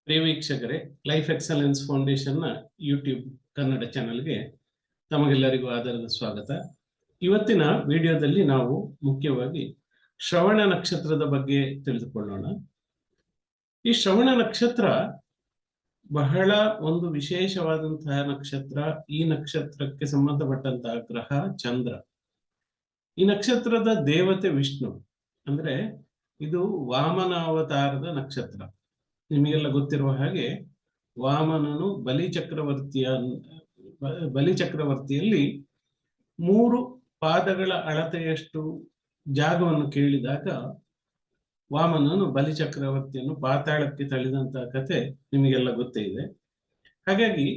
ಪ್ರಿಯ ವೀಕ್ಷಕರೇ, life excellence ಫೌಂಡೇಶನ್ನ YouTube Kannada ಚಾನೆಲ್ಗೆ ತಮಗೆಲ್ಲರಿಗೂ ಆದರದ ಸ್ವಾಗತ. ಇವತ್ತಿನ ವಿಡಿಯೋದಲ್ಲಿ ನಾವು ಮುಖ್ಯವಾಗಿ ಶ್ರವಣ ನಕ್ಷತ್ರದ ಬಗ್ಗೆ ತಿಳಿದುಕೊಳ್ಳೋಣ. ಈ ಶ್ರವಣ ನಕ್ಷತ್ರ ಬಹಳ ಒಂದು ವಿಶೇಷವಾದಂತಹ ನಕ್ಷತ್ರ. ಈ ನಕ್ಷತ್ರಕ್ಕೆ ಸಂಬಂಧಪಟ್ಟಂತಹ ಗ್ರಹ ಚಂದ್ರ. ಈ ನಕ್ಷತ್ರದ ದೇವತೆ ವಿಷ್ಣು. ಅಂದ್ರೆ ಇದು ವಾಮನ ಅವತಾರದ ನಕ್ಷತ್ರ. ನಿಮಗೆಲ್ಲ ಗೊತ್ತಿರುವ ಹಾಗೆ ವಾಮನನು ಬಲಿಚಕ್ರವರ್ತಿಯಲ್ಲಿ 3 ಪಾದಗಳ ಅಳತೆಯಷ್ಟು ಜಾಗವನ್ನು ಕೇಳಿದಾಗ ವಾಮನನು ಬಲಿಚಕ್ರವರ್ತಿಯನ್ನು ಪಾತಾಳಕ್ಕೆ ತಳ್ಳಿದಂತಹ ಕಥೆ ನಿಮಗೆಲ್ಲ ಗೊತ್ತೇ ಇದೆ. ಹಾಗಾಗಿ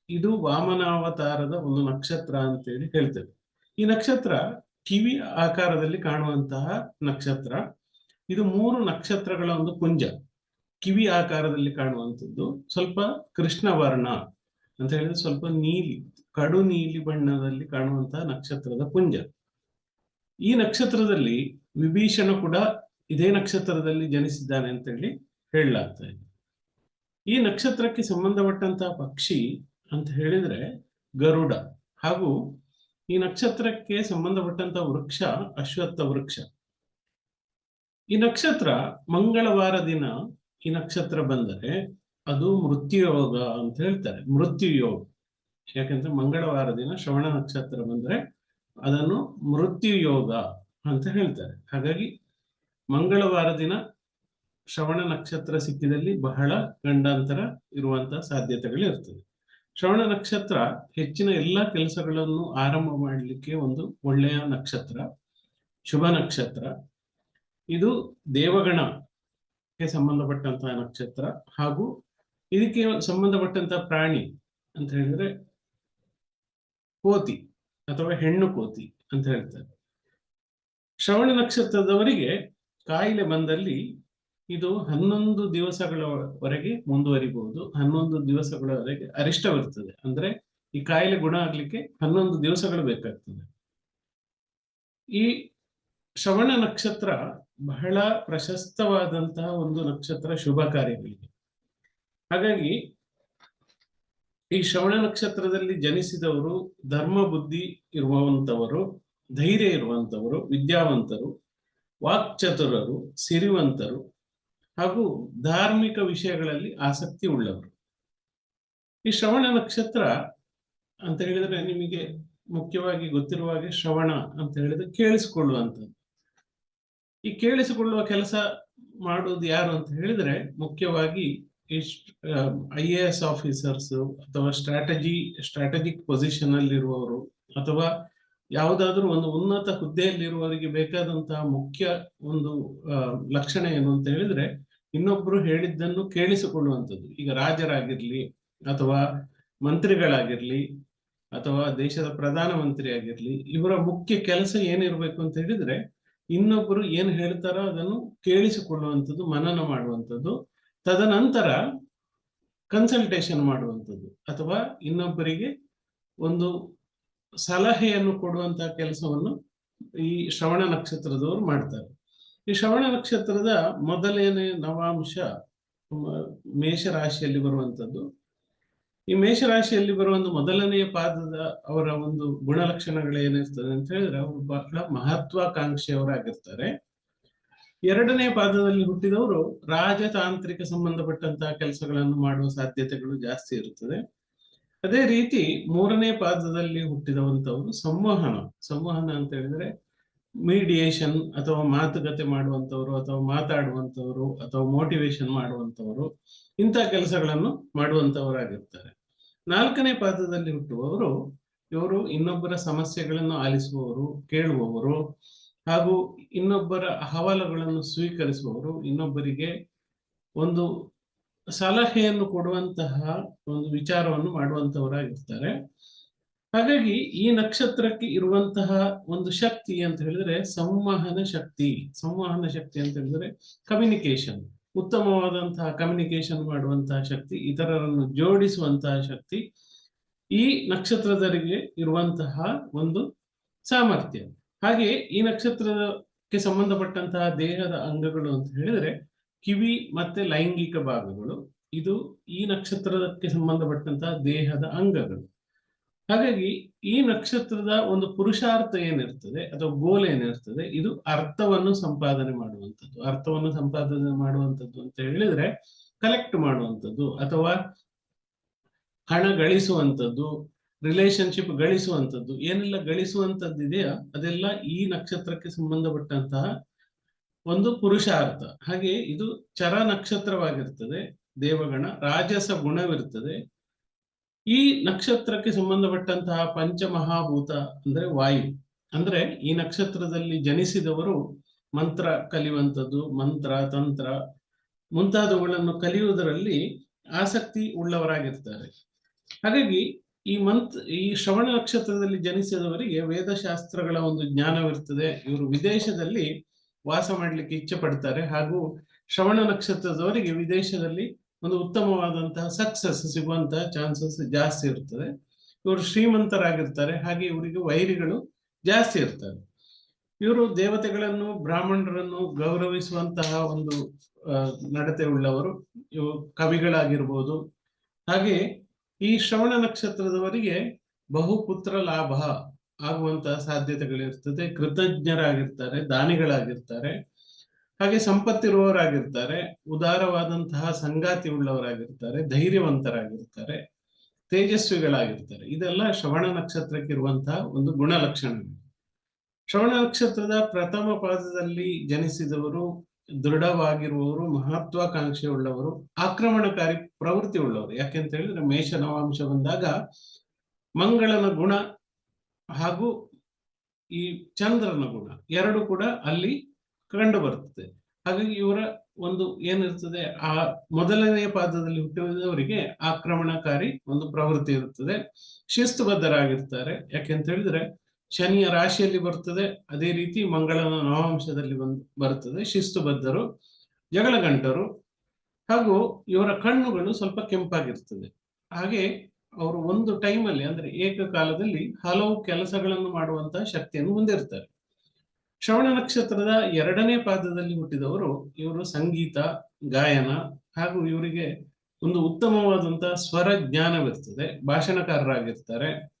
ಇದು ವಾಮನಾವತಾರದ ಒಂದು ನಕ್ಷತ್ರ ಅಂತೇಳಿ ಹೇಳ್ತೇವೆ. ಈ ನಕ್ಷತ್ರ ಕಿವಿ ಆಕಾರದಲ್ಲಿ ಕಾಣುವಂತಹ ನಕ್ಷತ್ರ. ಇದು 3 ನಕ್ಷತ್ರಗಳ ಒಂದು ಪುಂಜ. ಕಿವಿ ಆಕಾರದಲ್ಲಿ ಕಾಣುವಂಥದ್ದು, ಸ್ವಲ್ಪ ಕೃಷ್ಣವರ್ಣ ಅಂತ ಹೇಳಿದ್ರೆ ಸ್ವಲ್ಪ ಕಡು ನೀಲಿ ಬಣ್ಣದಲ್ಲಿ ಕಾಣುವಂತಹ ನಕ್ಷತ್ರದ ಪುಂಜ. ಈ ನಕ್ಷತ್ರದಲ್ಲಿ ವಿಭೀಷಣ ಕೂಡ ಇದೇ ನಕ್ಷತ್ರದಲ್ಲಿ ಜನಿಸಿದ್ದಾನೆ ಅಂತ ಹೇಳಿ ಹೇಳಲಾಗ್ತಾ ಇದೆ. ಈ ನಕ್ಷತ್ರಕ್ಕೆ ಸಂಬಂಧಪಟ್ಟಂತಹ ಪಕ್ಷಿ ಅಂತ ಹೇಳಿದ್ರೆ ಗರುಡ, ಹಾಗೂ ಈ ನಕ್ಷತ್ರಕ್ಕೆ ಸಂಬಂಧಪಟ್ಟಂತಹ ವೃಕ್ಷ ಅಶ್ವತ್ಥ ವೃಕ್ಷ. ಈ ನಕ್ಷತ್ರ ಮಂಗಳವಾರ ದಿನ ಈ ನಕ್ಷತ್ರ ಬಂದರೆ ಅದು ಮೃತ್ಯುಯೋಗ ಅಂತ ಹೇಳ್ತಾರೆ. ಮೃತ್ಯುಯೋಗ ಯಾಕಂದ್ರೆ ಮಂಗಳವಾರ ದಿನ ಶ್ರವಣ ನಕ್ಷತ್ರ ಬಂದ್ರೆ ಅದನ್ನು ಮೃತ್ಯುಯೋಗ ಅಂತ ಹೇಳ್ತಾರೆ. ಹಾಗಾಗಿ ಮಂಗಳವಾರ ದಿನ ಶ್ರವಣ ನಕ್ಷತ್ರ ಸಿಕ್ಕಿದಲ್ಲಿ ಬಹಳ ಗಂಡಾಂತರ ಇರುವಂತಹ ಸಾಧ್ಯತೆಗಳು ಇರ್ತದೆ. ಶ್ರವಣ ನಕ್ಷತ್ರ ಹೆಚ್ಚಿನ ಎಲ್ಲ ಕೆಲಸಗಳನ್ನು ಆರಂಭ ಮಾಡಲಿಕ್ಕೆ ಒಂದು ಒಳ್ಳೆಯ ನಕ್ಷತ್ರ, ಶುಭ ನಕ್ಷತ್ರ. ಇದು ದೇವಗಣಕ್ಕೆ ಸಂಬಂಧಪಟ್ಟಂತಹ ನಕ್ಷತ್ರ, ಹಾಗೂ ಇದಕ್ಕೆ ಸಂಬಂಧಪಟ್ಟಂತಹ ಪ್ರಾಣಿ ಅಂತ ಹೇಳಿದ್ರೆ ಕೋತಿ ಅಥವಾ ಹೆಣ್ಣು ಕೋತಿ ಅಂತ ಹೇಳ್ತಾರೆ. ಶ್ರವಣ ನಕ್ಷತ್ರದವರಿಗೆ ಕಾಯಿಲೆ ಬಂದಲ್ಲಿ ಇದು 11 ದಿವಸಗಳವರೆಗೆ ಮುಂದುವರಿಬಹುದು. 11 ದಿವಸಗಳವರೆಗೆ ಅರಿಷ್ಟವಿರ್ತದೆ. ಅಂದ್ರೆ ಈ ಕಾಯಿಲೆ ಗುಣ ಆಗ್ಲಿಕ್ಕೆ 11 ದಿವಸಗಳು ಬೇಕಾಗ್ತದೆ. ಈ ಶ್ರವಣ ನಕ್ಷತ್ರ ಬಹಳ ಪ್ರಶಸ್ತವಾದಂತಹ ಒಂದು ನಕ್ಷತ್ರ ಶುಭ ಕಾರ್ಯಗಳಿಗೆ. ಹಾಗಾಗಿ ಈ ಶ್ರವಣ ನಕ್ಷತ್ರದಲ್ಲಿ ಜನಿಸಿದವರು ಧರ್ಮ ಬುದ್ಧಿ ಇರುವಂತವರು, ಧೈರ್ಯ ಇರುವಂತವರು, ವಿದ್ಯಾವಂತರು, ವಾಕ್ಚತುರರು, ಸಿರಿವಂತರು, ಹಾಗೂ ಧಾರ್ಮಿಕ ವಿಷಯಗಳಲ್ಲಿ ಆಸಕ್ತಿ ಉಳ್ಳವರು. ಈ ಶ್ರವಣ ನಕ್ಷತ್ರ ಅಂತ ಹೇಳಿದ್ರೆ ನಿಮಗೆ ಮುಖ್ಯವಾಗಿ ಗೊತ್ತಿರುವ ಹಾಗೆ ಶ್ರವಣ ಅಂತ ಹೇಳಿದ್ರೆ ಕೇಳಿಸಿಕೊಳ್ಳುವಂಥದ್ದು. ಈ ಕೇಳಿಸಿಕೊಳ್ಳುವ ಕೆಲಸ ಮಾಡುವುದು ಯಾರು ಅಂತ ಹೇಳಿದ್ರೆ ಮುಖ್ಯವಾಗಿ ಈ IAS ಆಫೀಸರ್ಸ್ ಅಥವಾ ಸ್ಟ್ರಾಟಜಿಕ್ ಪೊಸಿಷನ್ ಅಲ್ಲಿ ಇರುವವರು, ಅಥವಾ ಯಾವುದಾದ್ರೂ ಒಂದು ಉನ್ನತ ಹುದ್ದೆಯಲ್ಲಿರುವವರಿಗೆ ಬೇಕಾದಂತಹ ಮುಖ್ಯ ಒಂದು ಲಕ್ಷಣ ಏನು ಅಂತ ಹೇಳಿದ್ರೆ ಇನ್ನೊಬ್ರು ಹೇಳಿದ್ದನ್ನು ಕೇಳಿಸಿಕೊಳ್ಳುವಂಥದ್ದು. ಈಗ ರಾಜರಾಗಿರ್ಲಿ ಅಥವಾ ಮಂತ್ರಿಗಳಾಗಿರ್ಲಿ ಅಥವಾ ದೇಶದ ಪ್ರಧಾನ ಮಂತ್ರಿ ಆಗಿರ್ಲಿ, ಇವರ ಮುಖ್ಯ ಕೆಲಸ ಏನಿರ್ಬೇಕು ಅಂತ ಹೇಳಿದ್ರೆ ಇನ್ನೊಬ್ಬರು ಏನು ಹೇಳ್ತಾರೋ ಅದನ್ನು ಕೇಳಿಸಿಕೊಳ್ಳುವಂಥದ್ದು, ಮನನ ಮಾಡುವಂಥದ್ದು, ತದನಂತರ ಕನ್ಸಲ್ಟೇಷನ್ ಮಾಡುವಂಥದ್ದು ಅಥವಾ ಇನ್ನೊಬ್ಬರಿಗೆ ಒಂದು ಸಲಹೆಯನ್ನು ಕೊಡುವಂತಹ ಕೆಲಸವನ್ನು ಈ ಶ್ರವಣ ನಕ್ಷತ್ರದವರು ಮಾಡ್ತಾರೆ. ಈ ಶ್ರವಣ ನಕ್ಷತ್ರದ ಮೊದಲನೇ ನವಾಂಶ ಮೇಷರಾಶಿಯಲ್ಲಿ ಬರುವಂಥದ್ದು. ಈ ಮೇಷರಾಶಿಯಲ್ಲಿ ಬರುವ ಒಂದು ಮೊದಲನೆಯ ಪಾದದ ಅವರ ಒಂದು ಗುಣಲಕ್ಷಣಗಳು ಏನಿರ್ತದೆ ಅಂತ ಹೇಳಿದ್ರೆ ಅವರು ಬಹಳ ಮಹತ್ವಾಕಾಂಕ್ಷೆಯವರಾಗಿರ್ತಾರೆ. 2ನೇ ಪಾದದಲ್ಲಿ ಹುಟ್ಟಿದವರು ರಾಜತಾಂತ್ರಿಕ ಸಂಬಂಧಪಟ್ಟಂತಹ ಕೆಲಸಗಳನ್ನು ಮಾಡುವ ಸಾಧ್ಯತೆಗಳು ಜಾಸ್ತಿ ಇರುತ್ತದೆ. ಅದೇ ರೀತಿ 3ನೇ ಪಾದದಲ್ಲಿ ಹುಟ್ಟಿದವಂತವರು ಸಂವಹನ ಅಂತ ಹೇಳಿದ್ರೆ ಮೀಡಿಯೇಷನ್ ಅಥವಾ ಮಾತುಕತೆ ಮಾಡುವಂತವರು ಅಥವಾ ಮಾತಾಡುವಂತವರು ಅಥವಾ ಮೋಟಿವೇಶನ್ ಮಾಡುವಂತವರು, ಇಂಥ ಕೆಲಸಗಳನ್ನು ಮಾಡುವಂತವರಾಗಿರ್ತಾರೆ. 4ನೇ ಪಾದದಲ್ಲಿ ಹುಟ್ಟುವವರು ಇವರು ಇನ್ನೊಬ್ಬರ ಸಮಸ್ಯೆಗಳನ್ನು ಆಲಿಸುವವರು, ಕೇಳುವವರು, ಹಾಗೂ ಇನ್ನೊಬ್ಬರ ಅಹವಾಲುಗಳನ್ನು ಸ್ವೀಕರಿಸುವವರು, ಇನ್ನೊಬ್ಬರಿಗೆ ಒಂದು ಸಲಹೆಯನ್ನು ಕೊಡುವಂತಹ ಒಂದು ವಿಚಾರವನ್ನು ಮಾಡುವಂತವರಾಗಿರ್ತಾರೆ. ಹಾಗಾಗಿ ಈ ನಕ್ಷತ್ರಕ್ಕೆ ಇರುವಂತಹ ಒಂದು ಶಕ್ತಿ ಅಂತ ಹೇಳಿದ್ರೆ ಸಂವಹನ ಶಕ್ತಿ ಅಂತ ಹೇಳಿದ್ರೆ ಕಮ್ಯುನಿಕೇಶನ್, ಉತ್ತಮವಾದಂತಹ ಕಮ್ಯುನಿಕೇಶನ್ ಮಾಡುವಂತಹ ಶಕ್ತಿ, ಇತರರನ್ನು ಜೋಡಿಸುವಂತಹ ಶಕ್ತಿ ಈ ನಕ್ಷತ್ರದವರಿಗೆ ಇರುವಂತಹ ಒಂದು ಸಾಮರ್ಥ್ಯ. ಹಾಗೆ ಈ ನಕ್ಷತ್ರಕ್ಕೆ ಸಂಬಂಧಪಟ್ಟಂತಹ ದೇಹದ ಅಂಗಗಳು ಅಂತ ಹೇಳಿದ್ರೆ ಕಿವಿ ಮತ್ತೆ ಲೈಂಗಿಕ ಭಾಗಗಳು, ಇದು ಈ ನಕ್ಷತ್ರಕ್ಕೆ ಸಂಬಂಧಪಟ್ಟಂತಹ ದೇಹದ ಅಂಗಗಳು. ಹಾಗಾಗಿ ಈ ನಕ್ಷತ್ರದ ಒಂದು ಪುರುಷಾರ್ಥ ಏನಿರ್ತದೆ ಅಥವಾ ಗೋಲ್ ಏನಿರ್ತದೆ, ಇದು ಅರ್ಥವನ್ನು ಸಂಪಾದನೆ ಮಾಡುವಂಥದ್ದು. ಅರ್ಥವನ್ನು ಸಂಪಾದನೆ ಮಾಡುವಂಥದ್ದು ಅಂತ ಹೇಳಿದ್ರೆ ಕಲೆಕ್ಟ್ ಮಾಡುವಂಥದ್ದು ಅಥವಾ ಹಣ ಗಳಿಸುವಂಥದ್ದು, ರಿಲೇಶನ್ಶಿಪ್ ಗಳಿಸುವಂಥದ್ದು, ಏನೆಲ್ಲ ಗಳಿಸುವಂಥದ್ದಿದೆಯಾ ಅದೆಲ್ಲ ಈ ನಕ್ಷತ್ರಕ್ಕೆ ಸಂಬಂಧಪಟ್ಟಂತಹ ಒಂದು ಪುರುಷಾರ್ಥ. ಹಾಗೆ ಇದು ಚರ ನಕ್ಷತ್ರವಾಗಿರ್ತದೆ, ದೇವಗಣ, ರಾಜಸ ಗುಣವಿರ್ತದೆ. ಈ ನಕ್ಷತ್ರಕ್ಕೆ ಸಂಬಂಧಪಟ್ಟಂತಹ ಪಂಚಮಹಾಭೂತ ಅಂದ್ರೆ ವಾಯು. ಅಂದ್ರೆ ಈ ನಕ್ಷತ್ರದಲ್ಲಿ ಜನಿಸಿದವರು ಮಂತ್ರ ಕಲಿಯುವಂಥದ್ದು, ಮಂತ್ರ ತಂತ್ರ ಮುಂತಾದವುಗಳನ್ನು ಕಲಿಯುವುದರಲ್ಲಿ ಆಸಕ್ತಿ ಉಳ್ಳವರಾಗಿರ್ತಾರೆ. ಹಾಗಾಗಿ ಈ ಶ್ರವಣ ನಕ್ಷತ್ರದಲ್ಲಿ ಜನಿಸಿದವರಿಗೆ ವೇದಶಾಸ್ತ್ರಗಳ ಒಂದು ಜ್ಞಾನವಿರ್ತದೆ. ಇವರು ವಿದೇಶದಲ್ಲಿ ವಾಸ ಮಾಡ್ಲಿಕ್ಕೆ ಇಚ್ಛೆ ಪಡ್ತಾರೆ. ಹಾಗೂ ಶ್ರವಣ ನಕ್ಷತ್ರದವರಿಗೆ ವಿದೇಶದಲ್ಲಿ ಒಂದು ಉತ್ತಮವಾದಂತಹ ಸಕ್ಸಸ್ ಸಿಗುವಂತಹ ಚಾನ್ಸಸ್ ಜಾಸ್ತಿ ಇರ್ತದೆ. ಇವರು ಶ್ರೀಮಂತರಾಗಿರ್ತಾರೆ. ಹಾಗೆ ಇವರಿಗೆ ವೈರಿಗಳು ಜಾಸ್ತಿ ಇರ್ತಾರೆ. ಇವರು ದೇವತೆಗಳನ್ನು, ಬ್ರಾಹ್ಮಣರನ್ನು ಗೌರವಿಸುವಂತಹ ಒಂದು ನಡತೆ ಉಳ್ಳವರು. ಇವು ಕವಿಗಳಾಗಿರ್ಬೋದು. ಹಾಗೆ ಈ ಶ್ರವಣ ನಕ್ಷತ್ರದವರಿಗೆ ಬಹುಪುತ್ರ ಲಾಭ ಆಗುವಂತಹ ಸಾಧ್ಯತೆಗಳಿರ್ತದೆ. ಕೃತಜ್ಞರಾಗಿರ್ತಾರೆ, ದಾನಿಗಳಾಗಿರ್ತಾರೆ, ಹಾಗೆ ಸಂಪತ್ತಿರುವವರಾಗಿರ್ತಾರೆ, ಉದಾರವಾದಂತಹ ಸಂಗಾತಿ ಉಳ್ಳವರಾಗಿರ್ತಾರೆ, ಧೈರ್ಯವಂತರಾಗಿರ್ತಾರೆ, ತೇಜಸ್ವಿಗಳಾಗಿರ್ತಾರೆ. ಇದೆಲ್ಲ ಶ್ರವಣ ನಕ್ಷತ್ರಕ್ಕೆ ಇರುವಂತಹ ಒಂದು ಗುಣಲಕ್ಷಣಗಳು. ಶ್ರವಣ ನಕ್ಷತ್ರದ ಪ್ರಥಮ ಪಾದದಲ್ಲಿ ಜನಿಸಿದವರು ದೃಢವಾಗಿರುವವರು, ಮಹತ್ವಾಕಾಂಕ್ಷೆ ಉಳ್ಳವರು, ಆಕ್ರಮಣಕಾರಿ ಪ್ರವೃತ್ತಿ ಉಳ್ಳವರು. ಯಾಕೆಂತ ಹೇಳಿದ್ರೆ ಮೇಷ ನವಾಂಶ ಬಂದಾಗ ಮಂಗಳನ ಗುಣ ಹಾಗೂ ಈ ಚಂದ್ರನ ಗುಣ ಎರಡು ಕೂಡ ಅಲ್ಲಿ ಕಂಡು ಬರ್ತದೆ. ಹಾಗಾಗಿ ಇವರ ಒಂದು ಏನಿರ್ತದೆ, ಆ ಮೊದಲನೆಯ ಪಾದದಲ್ಲಿ ಹುಟ್ಟಿದವರಿಗೆ ಆಕ್ರಮಣಕಾರಿ ಒಂದು ಪ್ರವೃತ್ತಿ ಇರುತ್ತದೆ. ಶಿಸ್ತುಬದ್ಧರಾಗಿರ್ತಾರೆ. ಯಾಕೆಂತ ಹೇಳಿದ್ರೆ ಶನಿಯ ರಾಶಿಯಲ್ಲಿ ಬರ್ತದೆ, ಅದೇ ರೀತಿ ಮಂಗಳನ ನವಾಂಶದಲ್ಲಿ ಬರ್ತದೆ. ಶಿಸ್ತುಬದ್ಧರು, ಜಗಳಗಂಟರು, ಹಾಗೂ ಇವರ ಕಣ್ಣುಗಳು ಸ್ವಲ್ಪ ಕೆಂಪಾಗಿರ್ತದೆ. ಹಾಗೆ ಅವರು ಒಂದು ಟೈಮಲ್ಲಿ ಅಂದ್ರೆ ಏಕಕಾಲದಲ್ಲಿ ಹಲವು ಕೆಲಸಗಳನ್ನು ಮಾಡುವಂತಹ ಶಕ್ತಿಯನ್ನು ಹೊಂದಿರ್ತಾರೆ. ಶ್ರವಣ ನಕ್ಷತ್ರದ ಎರಡನೇ ಪಾದದಲ್ಲಿ ಹುಟ್ಟಿದವರು ಇವರು ಸಂಗೀತ, ಗಾಯನ ಹಾಗೂ ಇವರಿಗೆ ಒಂದು ಉತ್ತಮವಾದಂತಹ ಸ್ವರ ಜ್ಞಾನವಿರ್ತದೆ. ಭಾಷಣಕಾರರಾಗಿರ್ತಾರೆ,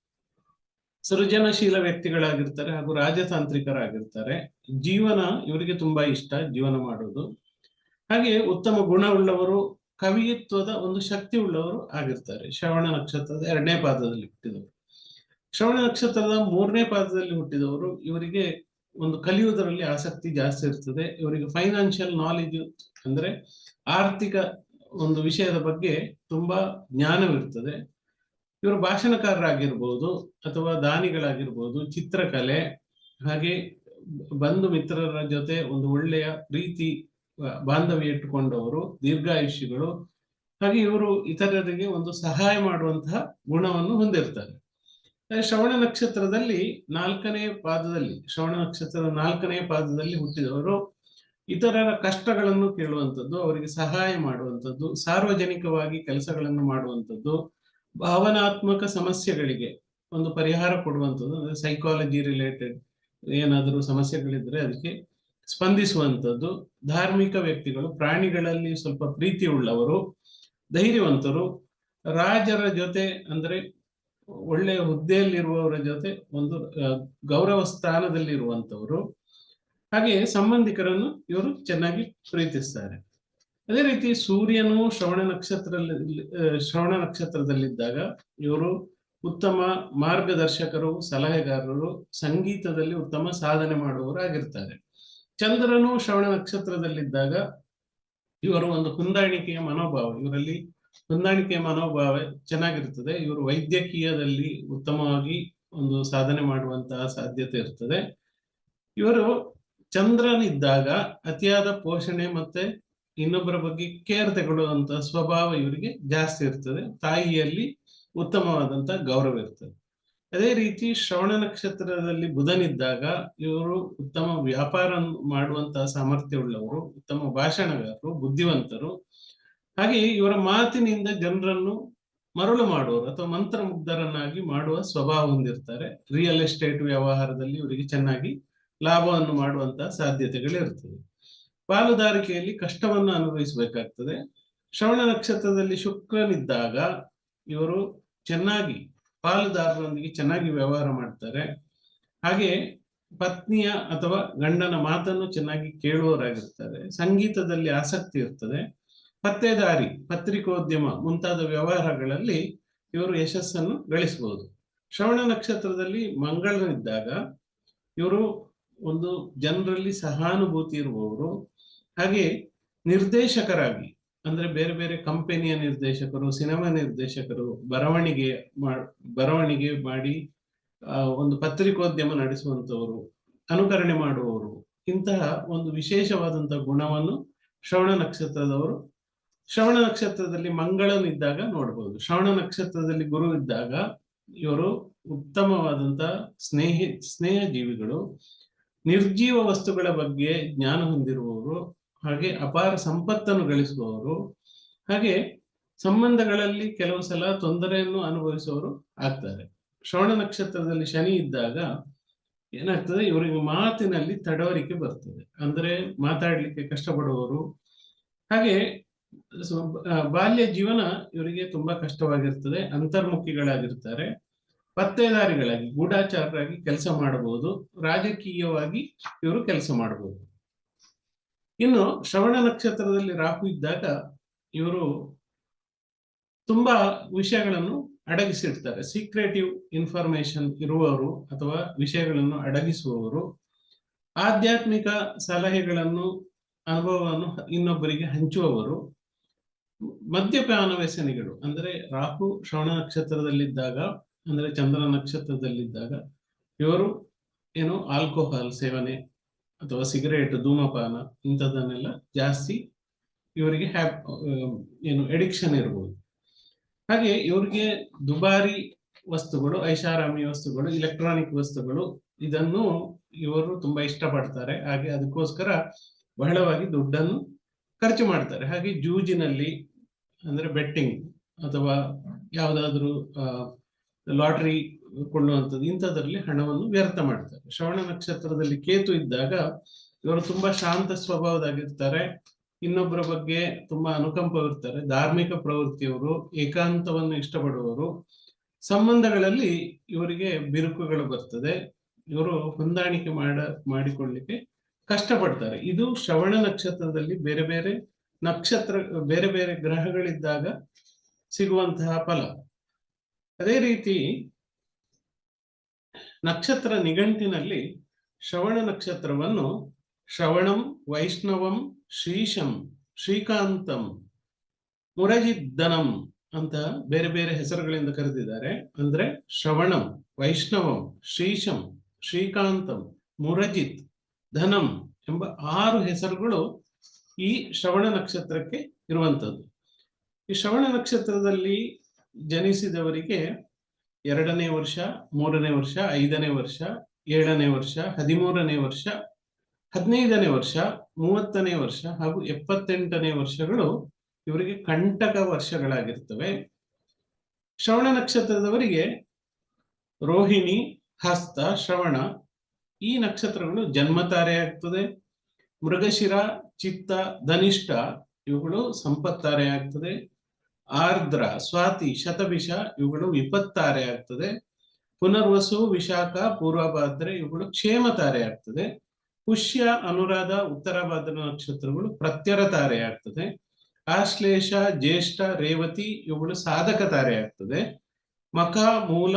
ಸೃಜನಶೀಲ ವ್ಯಕ್ತಿಗಳಾಗಿರ್ತಾರೆ ಹಾಗೂ ರಾಜತಾಂತ್ರಿಕರಾಗಿರ್ತಾರೆ. ಜೀವನ ಇವರಿಗೆ ತುಂಬಾ ಇಷ್ಟ, ಜೀವನ ಮಾಡುವುದು. ಹಾಗೆ ಉತ್ತಮ ಗುಣವುಳ್ಳವರು, ಕವಿತ್ವದ ಒಂದು ಶಕ್ತಿ ಉಳ್ಳವರು ಆಗಿರ್ತಾರೆ. ಶ್ರವಣ ನಕ್ಷತ್ರದ ಎರಡನೇ ಪಾದದಲ್ಲಿ ಹುಟ್ಟಿದವರು. ಶ್ರವಣ ನಕ್ಷತ್ರದ ಮೂರನೇ ಪಾದದಲ್ಲಿ ಹುಟ್ಟಿದವರು ಇವರಿಗೆ ಒಂದು ಕಲಿಯುವುದರಲ್ಲಿ ಆಸಕ್ತಿ ಜಾಸ್ತಿ ಇರ್ತದೆ. ಇವರಿಗೆ ಫೈನಾನ್ಷಿಯಲ್ ನಾಲೆಜ್ ಅಂದ್ರೆ ಆರ್ಥಿಕ ಒಂದು ವಿಷಯದ ಬಗ್ಗೆ ತುಂಬಾ ಜ್ಞಾನವಿರ್ತದೆ. ಇವರು ಭಾಷಣಕಾರರಾಗಿರ್ಬೋದು ಅಥವಾ ದಾನಿಗಳಾಗಿರ್ಬೋದು, ಚಿತ್ರಕಲೆ, ಹಾಗೆ ಬಂಧು ಮಿತ್ರರ ಜೊತೆ ಒಂದು ಒಳ್ಳೆಯ ಪ್ರೀತಿ ಬಾಂಧವ್ಯ ಇಟ್ಟುಕೊಂಡವರು, ದೀರ್ಘಾಯುಷ್ಯಗಳು. ಹಾಗೆ ಇವರು ಇತರರಿಗೆ ಒಂದು ಸಹಾಯ ಮಾಡುವಂತಹ ಗುಣವನ್ನು ಹೊಂದಿರ್ತಾರೆ. ಶ್ರವಣ ನಕ್ಷತ್ರದಲ್ಲಿ ಶ್ರವಣ ನಕ್ಷತ್ರದ ನಾಲ್ಕನೇ ಪಾದದಲ್ಲಿ ಹುಟ್ಟಿದವರು ಇತರರ ಕಷ್ಟಗಳನ್ನು ಕೇಳುವಂಥದ್ದು, ಅವರಿಗೆ ಸಹಾಯ ಮಾಡುವಂಥದ್ದು, ಸಾರ್ವಜನಿಕವಾಗಿ ಕೆಲಸಗಳನ್ನು ಮಾಡುವಂಥದ್ದು, ಭಾವನಾತ್ಮಕ ಸಮಸ್ಯೆಗಳಿಗೆ ಒಂದು ಪರಿಹಾರ ಕೊಡುವಂಥದ್ದು, ಅಂದ್ರೆ ಸೈಕಾಲಜಿ ರಿಲೇಟೆಡ್ ಏನಾದರೂ ಸಮಸ್ಯೆಗಳಿದ್ರೆ ಅದಕ್ಕೆ ಸ್ಪಂದಿಸುವಂಥದ್ದು, ಧಾರ್ಮಿಕ ವ್ಯಕ್ತಿಗಳು, ಪ್ರಾಣಿಗಳಲ್ಲಿ ಸ್ವಲ್ಪ ಪ್ರೀತಿ ಉಳ್ಳವರು, ಧೈರ್ಯವಂತರು, ರಾಜರ ಜೊತೆ ಅಂದ್ರೆ ಒಳ್ಳೆಯ ಹುದ್ದೆಯಲ್ಲಿರುವವರ ಜೊತೆ ಒಂದು ಗೌರವ ಸ್ಥಾನದಲ್ಲಿರುವಂಥವರು, ಹಾಗೆ ಸಂಬಂಧಿಕರನ್ನು ಇವರು ಚೆನ್ನಾಗಿ ಪ್ರೀತಿಸ್ತಾರೆ. ಅದೇ ರೀತಿ ಸೂರ್ಯನು ಶ್ರವಣ ನಕ್ಷತ್ರದಲ್ಲಿದ್ದಾಗ ಇವರು ಉತ್ತಮ ಮಾರ್ಗದರ್ಶಕರು, ಸಲಹೆಗಾರರು, ಸಂಗೀತದಲ್ಲಿ ಉತ್ತಮ ಸಾಧನೆ ಮಾಡುವವರಾಗಿರ್ತಾರೆ. ಚಂದ್ರನು ಶ್ರವಣ ನಕ್ಷತ್ರದಲ್ಲಿದ್ದಾಗ ಇವರು ಒಂದು ಹೊಂದಾಣಿಕೆಯ ಮನೋಭಾವ, ಇವರಲ್ಲಿ ಹೊಂದಾಣಿಕೆಯ ಮನೋಭಾವ ಚೆನ್ನಾಗಿರ್ತದೆ. ಇವರು ವೈದ್ಯಕೀಯದಲ್ಲಿ ಉತ್ತಮವಾಗಿ ಒಂದು ಸಾಧನೆ ಮಾಡುವಂತಹ ಸಾಧ್ಯತೆ ಇರ್ತದೆ. ಇವರು ಚಂದ್ರನಿದ್ದಾಗ ಅತಿಯಾದ ಪೋಷಣೆ ಮತ್ತೆ ಇನ್ನೊಬ್ಬರ ಬಗ್ಗೆ ಕೇರ್ ತಗೊಳ್ಳುವಂತಹ ಸ್ವಭಾವ ಇವರಿಗೆ ಜಾಸ್ತಿ ಇರ್ತದೆ. ತಾಯಿಯಲ್ಲಿ ಉತ್ತಮವಾದಂತಹ ಗೌರವ ಇರ್ತದೆ. ಅದೇ ರೀತಿ ಶ್ರವಣ ನಕ್ಷತ್ರದಲ್ಲಿ ಬುಧನಿದ್ದಾಗ ಇವರು ಉತ್ತಮ ವ್ಯಾಪಾರ ಮಾಡುವಂತಹ ಸಾಮರ್ಥ್ಯ ಉಳ್ಳವರು, ಉತ್ತಮ ಭಾಷಣಗಾರರು, ಬುದ್ಧಿವಂತರು. ಹಾಗೆ ಇವರ ಮಾತಿನಿಂದ ಜನರನ್ನು ಮರಳು ಮಾಡುವವರು ಅಥವಾ ಮಂತ್ರಮುಗ್ಧರನ್ನಾಗಿ ಮಾಡುವ ಸ್ವಭಾವ ಹೊಂದಿರ್ತಾರೆ. ರಿಯಲ್ ಎಸ್ಟೇಟ್ ವ್ಯವಹಾರದಲ್ಲಿ ಇವರಿಗೆ ಚೆನ್ನಾಗಿ ಲಾಭವನ್ನು ಮಾಡುವಂತಹ ಸಾಧ್ಯತೆಗಳಿರ್ತದೆ. ಪಾಲುದಾರಿಕೆಯಲ್ಲಿ ಕಷ್ಟವನ್ನು ಅನುಭವಿಸಬೇಕಾಗ್ತದೆ. ಶ್ರವಣ ನಕ್ಷತ್ರದಲ್ಲಿ ಶುಕ್ರನಿದ್ದಾಗ ಇವರು ಚೆನ್ನಾಗಿ ಪಾಲುದಾರರೊಂದಿಗೆ ಚೆನ್ನಾಗಿ ವ್ಯವಹಾರ ಮಾಡ್ತಾರೆ. ಹಾಗೆ ಪತ್ನಿಯ ಅಥವಾ ಗಂಡನ ಮಾತನ್ನು ಚೆನ್ನಾಗಿ ಕೇಳುವವರಾಗಿರ್ತಾರೆ. ಸಂಗೀತದಲ್ಲಿ ಆಸಕ್ತಿ ಇರ್ತದೆ. ಪತ್ತೇದಾರಿ, ಪತ್ರಿಕೋದ್ಯಮ ಮುಂತಾದ ವ್ಯವಹಾರಗಳಲ್ಲಿ ಇವರು ಯಶಸ್ಸನ್ನು ಗಳಿಸಬಹುದು. ಶ್ರವಣ ನಕ್ಷತ್ರದಲ್ಲಿ ಮಂಗಳನಿದ್ದಾಗ ಇವರು ಒಂದು ಜನರಲ್ಲಿ ಸಹಾನುಭೂತಿ ಇರುವವರು. ಹಾಗೆ ನಿರ್ದೇಶಕರಾಗಿ, ಅಂದ್ರೆ ಬೇರೆ ಬೇರೆ ಕಂಪನಿಯ ನಿರ್ದೇಶಕರು, ಸಿನಿಮಾ ನಿರ್ದೇಶಕರು, ಬರವಣಿಗೆ ಮಾಡಿ ಒಂದು ಪತ್ರಿಕೋದ್ಯಮ ನಡೆಸುವಂತವರು, ಅನುಕರಣೆ ಮಾಡುವವರು, ಇಂತಹ ಒಂದು ವಿಶೇಷವಾದಂತಹ ಗುಣವನ್ನು ಶ್ರವಣ ನಕ್ಷತ್ರದವರು ಶ್ರವಣ ನಕ್ಷತ್ರದಲ್ಲಿ ಮಂಗಳನಿದ್ದಾಗ ನೋಡಬಹುದು. ಶ್ರವಣ ನಕ್ಷತ್ರದಲ್ಲಿ ಗುರು ಇದ್ದಾಗ ಇವರು ಉತ್ತಮವಾದಂತಹ ಸ್ನೇಹ ಜೀವಿಗಳು, ನಿರ್ಜೀವ ವಸ್ತುಗಳ ಬಗ್ಗೆ ಜ್ಞಾನ ಹೊಂದಿರುವವರು, ಹಾಗೆ ಅಪಾರ ಸಂಪತ್ತನ್ನು ಗಳಿಸುವವರು, ಹಾಗೆ ಸಂಬಂಧಗಳಲ್ಲಿ ಕೆಲವು ಸಲ ತೊಂದರೆಯನ್ನು ಅನುಭವಿಸುವವರು ಆಗ್ತಾರೆ. ಶ್ರವಣ ನಕ್ಷತ್ರದಲ್ಲಿ ಶನಿ ಇದ್ದಾಗ ಏನಾಗ್ತದೆ, ಇವರಿಗೆ ಮಾತಿನಲ್ಲಿ ತಡವರಿಕೆ ಬರ್ತದೆ, ಅಂದ್ರೆ ಮಾತಾಡ್ಲಿಕ್ಕೆ ಕಷ್ಟಪಡುವವರು. ಹಾಗೆ ಬಾಲ್ಯ ಜೀವನ ಇವರಿಗೆ ತುಂಬಾ ಕಷ್ಟವಾಗಿರ್ತದೆ. ಅಂತರ್ಮುಖಿಗಳಾಗಿರ್ತಾರೆ. ಪತ್ತೇದಾರಿಗಳಾಗಿ, ಗೂಢಾಚಾರರಾಗಿ ಕೆಲಸ ಮಾಡಬಹುದು. ರಾಜಕೀಯವಾಗಿ ಇವರು ಕೆಲಸ ಮಾಡಬಹುದು. ಇನ್ನು ಶ್ರವಣ ನಕ್ಷತ್ರದಲ್ಲಿ ರಾಹು ಇದ್ದಾಗ ಇವರು ತುಂಬಾ ವಿಷಯಗಳನ್ನು ಅಡಗಿಸಿಡ್ತಾರೆ. ಸೀಕ್ರೆಟಿವ್ ಇನ್ಫಾರ್ಮೇಶನ್ ಇರುವವರು ಅಥವಾ ವಿಷಯಗಳನ್ನು ಅಡಗಿಸುವವರು. ಆಧ್ಯಾತ್ಮಿಕ ಸಲಹೆಗಳನ್ನು, ಅನುಭವವನ್ನು ಇನ್ನೊಬ್ಬರಿಗೆ ಹಂಚುವವರು. ಮದ್ಯಪಾನ ವ್ಯಸನಿಗಳು, ಅಂದ್ರೆ ರಾಹು ಶ್ರವಣ ನಕ್ಷತ್ರದಲ್ಲಿದ್ದಾಗ, ಅಂದ್ರೆ ಚಂದ್ರ ನಕ್ಷತ್ರದಲ್ಲಿದ್ದಾಗ ಇವರು ಏನು ಆಲ್ಕೋಹಾಲ್ ಸೇವನೆ ಅಥವಾ ಸಿಗರೇಟ್, ಧೂಮಪಾನ ಇಂಥದ್ದನ್ನೆಲ್ಲ ಜಾಸ್ತಿ ಇವರಿಗೆ ಏನು ಎಡಿಕ್ಷನ್ ಇರ್ಬೋದು. ಹಾಗೆ ಇವರಿಗೆ ದುಬಾರಿ ವಸ್ತುಗಳು, ಐಷಾರಾಮಿ ವಸ್ತುಗಳು, ಇಲೆಕ್ಟ್ರಾನಿಕ್ ವಸ್ತುಗಳು, ಇದನ್ನು ಇವರು ತುಂಬಾ ಇಷ್ಟಪಡ್ತಾರೆ. ಹಾಗೆ ಅದಕ್ಕೋಸ್ಕರ ಬಹಳವಾಗಿ ದುಡ್ಡನ್ನು ಖರ್ಚು ಮಾಡ್ತಾರೆ. ಹಾಗೆ ಜೂಜಿನಲ್ಲಿ, ಅಂದ್ರೆ ಬೆಟ್ಟಿಂಗ್ ಅಥವಾ ಯಾವುದಾದ್ರೂ ಲಾಟ್ರಿ ಕೊಳ್ಳುವಂಥದ್ದು, ಇಂಥದ್ರಲ್ಲಿ ಹಣವನ್ನು ವ್ಯರ್ಥ ಮಾಡ್ತಾರೆ. ಶ್ರವಣ ನಕ್ಷತ್ರದಲ್ಲಿ ಕೇತು ಇದ್ದಾಗ ಇವರು ತುಂಬಾ ಶಾಂತ ಸ್ವಭಾವದಾಗಿರ್ತಾರೆ. ಇನ್ನೊಬ್ಬರ ಬಗ್ಗೆ ತುಂಬಾ ಅನುಕಂಪವಿರ್ತಾರೆ. ಧಾರ್ಮಿಕ ಪ್ರವೃತ್ತಿಯವರು, ಏಕಾಂತವನ್ನು ಇಷ್ಟಪಡುವವರು. ಸಂಬಂಧಗಳಲ್ಲಿ ಇವರಿಗೆ ಬಿರುಕುಗಳು ಬರ್ತದೆ. ಇವರು ಹೊಂದಾಣಿಕೆ ಮಾಡಿಕೊಳ್ಳಿಕ್ಕೆ ಕಷ್ಟಪಡ್ತಾರೆ. ಇದು ಶ್ರವಣ ನಕ್ಷತ್ರದಲ್ಲಿ ಬೇರೆ ಬೇರೆ ಗ್ರಹಗಳಿದ್ದಾಗ ಸಿಗುವಂತಹ ಫಲ. ಅದೇ ರೀತಿ ನಕ್ಷತ್ರ ನಿಘಂಟಿನಲ್ಲಿ ಶ್ರವಣ ನಕ್ಷತ್ರವನ್ನು ಶ್ರವಣಂ, ವೈಷ್ಣವಂ, ಶ್ರೀಶಂ, ಶ್ರೀಕಾಂತಂ, ಮುರಜಿದ್ದನಂ ಅಂತ ಬೇರೆ ಬೇರೆ ಹೆಸರುಗಳಿಂದ ಕರೆದಿದ್ದಾರೆ. ಅಂದ್ರೆ ಶ್ರವಣಂ, ವೈಷ್ಣವಂ, ಶ್ರೀಶಂ, ಶ್ರೀಕಾಂತಂ, ಮುರಜಿತ್, ಧನಂ ಎಂಬ 6 ಹೆಸರುಗಳು ಈ ಶ್ರವಣ ನಕ್ಷತ್ರಕ್ಕೆ ಇರುವಂಥದ್ದು. ಈ ಶ್ರವಣ ನಕ್ಷತ್ರದಲ್ಲಿ ಜನಿಸಿದವರಿಗೆ 2ನೇ ವರ್ಷ, 3ನೇ ವರ್ಷ, 5ನೇ ವರ್ಷ, 7ನೇ ವರ್ಷ, 13ನೇ ವರ್ಷ, 15ನೇ ವರ್ಷ, 30ನೇ ವರ್ಷ ಹಾಗೂ 78ನೇ ವರ್ಷಗಳು ಇವರಿಗೆ ಕಂಟಕ ವರ್ಷಗಳಾಗಿರ್ತವೆ. ಶ್ರವಣ ನಕ್ಷತ್ರದವರಿಗೆ ರೋಹಿಣಿ, ಹಸ್ತ, ಶ್ರವಣ ಈ ನಕ್ಷತ್ರಗಳು ಜನ್ಮತಾರೆ ಆಗ್ತದೆ. ಮೃಗಶಿರ, ಚಿತ್ತ, ಧನಿಷ್ಠ ಇವುಗಳು ಸಂಪತ್ತಾರೆ ಆಗ್ತದೆ. ಆರ್ದ್ರ, ಸ್ವಾತಿ, ಶತಭಿಷ ಇವುಗಳು ವಿಪತ್ತಾರೆ ಆಗ್ತದೆ. ಪುನರ್ವಸು, ವಿಶಾಖ, ಪೂರ್ವಭಾದ್ರೆ ಇವುಗಳು ಕ್ಷೇಮತಾರೆ ಆಗ್ತದೆ. ಪುಷ್ಯ, ಅನುರಾಧ, ಉತ್ತರಭಾದ್ರ ನಕ್ಷತ್ರಗಳು ಪ್ರತ್ಯರ ತಾರೆ ಆಗ್ತದೆ. ಆಶ್ಲೇಷ, ಜ್ಯೇಷ್ಠ, ರೇವತಿ ಇವುಗಳು ಸಾಧಕ ತಾರೆ ಆಗ್ತದೆ. ಮಖ, ಮೂಲ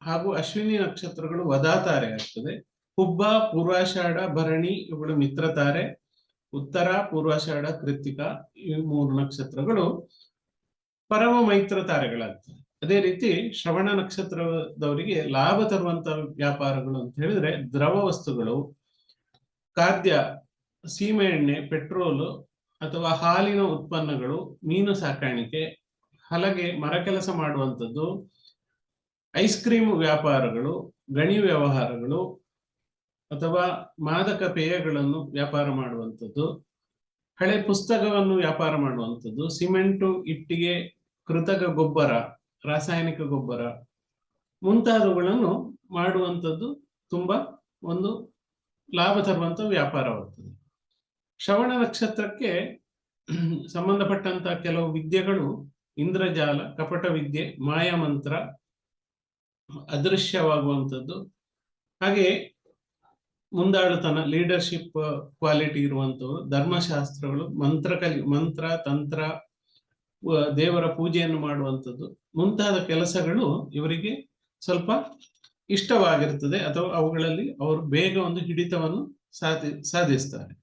ಹಾಗೂ ಅಶ್ವಿನಿ ನಕ್ಷತ್ರಗಳು ವದಾತಾರೆ ಆಗ್ತದೆ. ಹುಬ್ಬ, ಪೂರ್ವಾಷಾಢ, ಭರಣಿ ಇವುಗಳು ಮಿತ್ರತಾರೆ. ಉತ್ತರ, ಪೂರ್ವಾಷಾಢ, ಕೃತ್ತಿಕ ಈ 3 ನಕ್ಷತ್ರಗಳು ಪರಮ ಮೈತ್ರ ತಾರೆಗಳಾಗ್ತವೆ. ಅದೇ ರೀತಿ ಶ್ರವಣ ನಕ್ಷತ್ರದವರಿಗೆ ಲಾಭ ತರುವಂತಹ ವ್ಯಾಪಾರಗಳು ಅಂತ ಹೇಳಿದ್ರೆ ದ್ರವ ವಸ್ತುಗಳು, ಖಾದ್ಯ, ಸೀಮೆ ಎಣ್ಣೆ, ಪೆಟ್ರೋಲು ಅಥವಾ ಹಾಲಿನ ಉತ್ಪನ್ನಗಳು, ಮೀನು ಸಾಕಾಣಿಕೆ, ಹಲಗೆ, ಮರಕೆಲಸ ಮಾಡುವಂಥದ್ದು, ಐಸ್ ಕ್ರೀಮ್ ವ್ಯಾಪಾರಗಳು, ಗಣಿ ವ್ಯವಹಾರಗಳು ಅಥವಾ ಮಾದಕ ಪೇಯಗಳನ್ನು ವ್ಯಾಪಾರ ಮಾಡುವಂಥದ್ದು, ಹಳೆ ಪುಸ್ತಕವನ್ನು ವ್ಯಾಪಾರ ಮಾಡುವಂಥದ್ದು, ಸಿಮೆಂಟು, ಇಟ್ಟಿಗೆ, ಕೃತಕ ಗೊಬ್ಬರ ರಾಸಾಯನಿಕ ಗೊಬ್ಬರ ಮುಂತಾದವುಗಳನ್ನು ಮಾಡುವಂಥದ್ದು ತುಂಬಾ ಒಂದು ಲಾಭ ತರುವಂತ ವ್ಯಾಪಾರವಾಗ್ತದೆ. ಶ್ರವಣ ನಕ್ಷತ್ರಕ್ಕೆ ಸಂಬಂಧಪಟ್ಟಂತ ಕೆಲವು ವಿದ್ಯೆಗಳು ಇಂದ್ರಜಾಲ, ಕಪಟ ವಿದ್ಯೆ, ಮಾಯಾಮಂತ್ರ, ಅದೃಶ್ಯವಾಗುವಂಥದ್ದು, ಹಾಗೆ ಮುಂದಾಳುತನ, ಲೀಡರ್ಶಿಪ್ ಕ್ವಾಲಿಟಿ ಇರುವಂಥವ್ರು, ಧರ್ಮಶಾಸ್ತ್ರಗಳು, ಮಂತ್ರ ತಂತ್ರ, ದೇವರ ಪೂಜೆಯನ್ನು ಮಾಡುವಂಥದ್ದು ಮುಂತಾದ ಕೆಲಸಗಳು ಇವರಿಗೆ ಸ್ವಲ್ಪ ಇಷ್ಟವಾಗಿರ್ತದೆ, ಅಥವಾ ಅವುಗಳಲ್ಲಿ ಅವರು ಬೇಗ ಒಂದು ಹಿಡಿತವನ್ನು ಸಾಧಿಸ್ತಾರೆ.